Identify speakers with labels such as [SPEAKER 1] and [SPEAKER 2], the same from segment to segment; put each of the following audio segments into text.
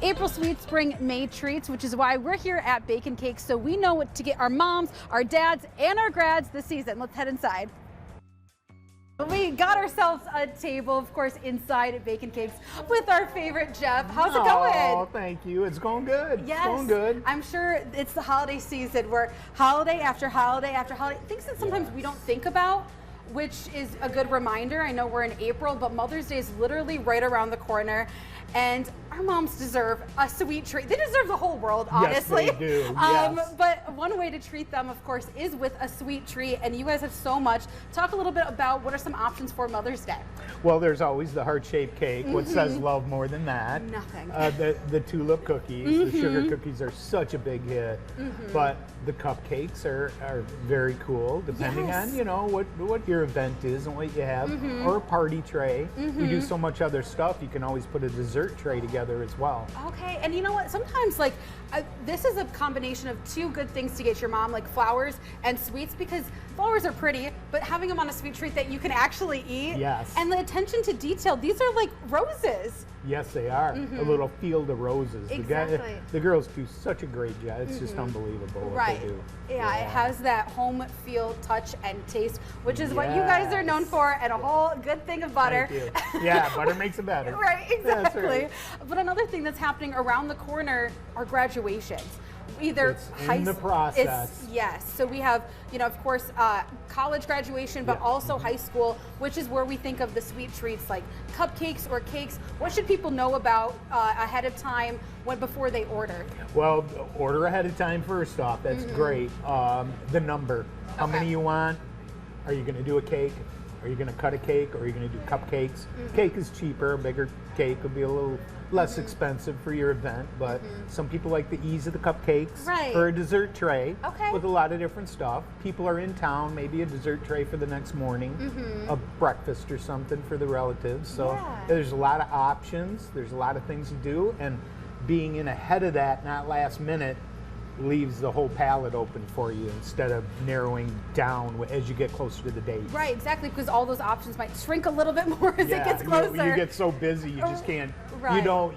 [SPEAKER 1] April sweets bring May treats, which is why we're here at Bacon Cakes, so we know what to get our moms, our dads, and our grads this season. Let's head inside. We got ourselves a table, of course, inside at Bacon Cakes with our favorite Jeff. How's it going?
[SPEAKER 2] Oh, thank you. It's going good.
[SPEAKER 1] Yes.
[SPEAKER 2] It's going good.
[SPEAKER 1] I'm sure it's the holiday season where holiday after holiday after holiday, things that sometimes we don't think about, which is a good reminder. I know we're in April, but Mother's Day is literally right around the corner. And our moms deserve a sweet treat. They deserve the whole world, honestly.
[SPEAKER 2] Yes, they do. Yes.
[SPEAKER 1] But one way to treat them, of course, is with a sweet treat. And you guys have so much. Talk a little bit about what are some options for Mother's Day.
[SPEAKER 2] Well, there's always the heart-shaped cake. What says love more than that?
[SPEAKER 1] Nothing.
[SPEAKER 2] The tulip cookies, the sugar cookies are such a big hit. But the cupcakes are very cool, depending on, you know, what your event is and what you have. Or a party tray. We do so much other stuff. You can always put a dessert tray together as well.
[SPEAKER 1] Okay, and you know what? Sometimes, like, this is a combination of two good things to get your mom, like flowers and sweets, because flowers are pretty, but having them on a sweet treat that you can actually eat.
[SPEAKER 2] Yes.
[SPEAKER 1] And the attention to detail, these are like roses.
[SPEAKER 2] Yes, they are. A little field of roses.
[SPEAKER 1] Exactly.
[SPEAKER 2] The girls do such a great job. It's just unbelievable what they do.
[SPEAKER 1] Yeah, it has that home feel, touch, and taste, which is what you guys are known for, and a whole good thing of butter.
[SPEAKER 2] Thank you. Yeah, butter makes it better.
[SPEAKER 1] Right, exactly.
[SPEAKER 2] Right.
[SPEAKER 1] But another thing that's happening around the corner are graduations. Either
[SPEAKER 2] it's in the process.
[SPEAKER 1] Yes, so we have, you know, of course, college graduation, but also high school, which is where we think of the sweet treats like cupcakes or cakes. What should people know about ahead of time before they order?
[SPEAKER 2] Well, order ahead of time first off. That's great. The number, how many you want. Are you going to do a cake? Are you going to cut a cake, or are you going to do cupcakes? Cake is cheaper. A bigger cake would be a little less expensive for your event, but some people like the ease of the cupcakes or a dessert tray with a lot of different stuff. People are in town, maybe a dessert tray for the next morning, a breakfast or something for the relatives. So there's a lot of options. There's a lot of things to do, and being in ahead of that, not last minute, leaves the whole palette open for you instead of narrowing down as you get closer to the date.
[SPEAKER 1] Right, exactly, because all those options might shrink a little bit more as it gets closer.
[SPEAKER 2] You get so busy, you just can't.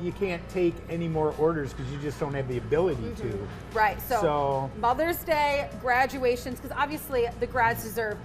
[SPEAKER 2] You can't take any more orders because you just don't have the ability to.
[SPEAKER 1] Right. So Mother's Day, graduations, because obviously the grads deserve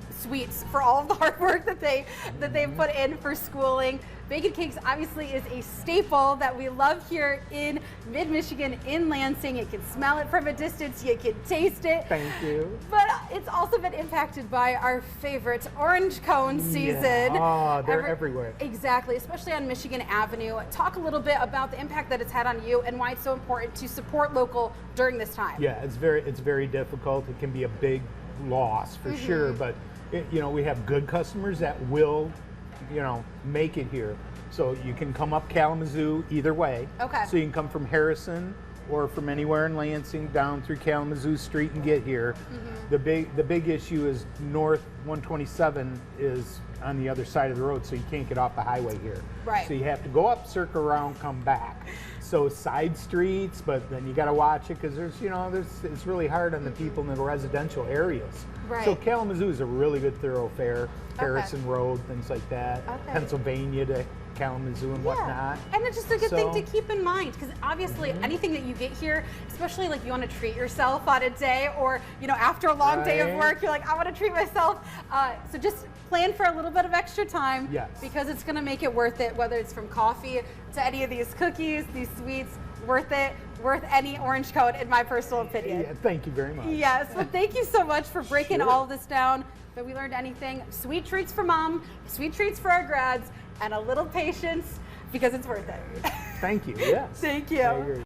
[SPEAKER 1] sweets for all of the hard work that they put in for schooling. Bacon Cakes obviously is a staple that we love here in mid-Michigan, in Lansing. You can smell it from a distance, you can taste it.
[SPEAKER 2] Thank you.
[SPEAKER 1] But it's also been impacted by our favorite orange cone season.
[SPEAKER 2] Oh, they're everywhere.
[SPEAKER 1] Exactly, especially on Michigan Avenue. Talk a little bit about the impact that it's had on you and why it's so important to support local during this time.
[SPEAKER 2] Yeah, it's very difficult. It can be a big loss for sure, but you know, we have good customers that will, you know, make it here. So you can come up Kalamazoo either way.
[SPEAKER 1] Okay.
[SPEAKER 2] So you can come from Harrison or from anywhere in Lansing down through Kalamazoo Street and get here. The big issue is North 127 is on the other side of the road, so you can't get off the highway here.
[SPEAKER 1] Right.
[SPEAKER 2] So you have to go up, circle around, come back. So side streets, but then you got to watch it because it's really hard on the people in the residential areas.
[SPEAKER 1] Right.
[SPEAKER 2] So Kalamazoo is a really good thoroughfare. Harrison Road, things like that. Pennsylvania to Kalamazoo and whatnot.
[SPEAKER 1] And it's just a good thing to keep in mind, because obviously anything that you get here, especially like you want to treat yourself on a day, or after a long day of work, you're like, I want to treat myself. So just plan for a little bit of extra time, because it's going to make it worth it, whether it's from coffee to any of these cookies, these sweets. Worth it, worth any orange cone, in my personal opinion.
[SPEAKER 2] Yeah, thank you very much.
[SPEAKER 1] Yes, well, thank you so much for breaking all of this down. If we learned anything, sweet treats for mom, sweet treats for our grads, and a little patience, because it's worth it.
[SPEAKER 2] Thank you, yes.
[SPEAKER 1] Thank you.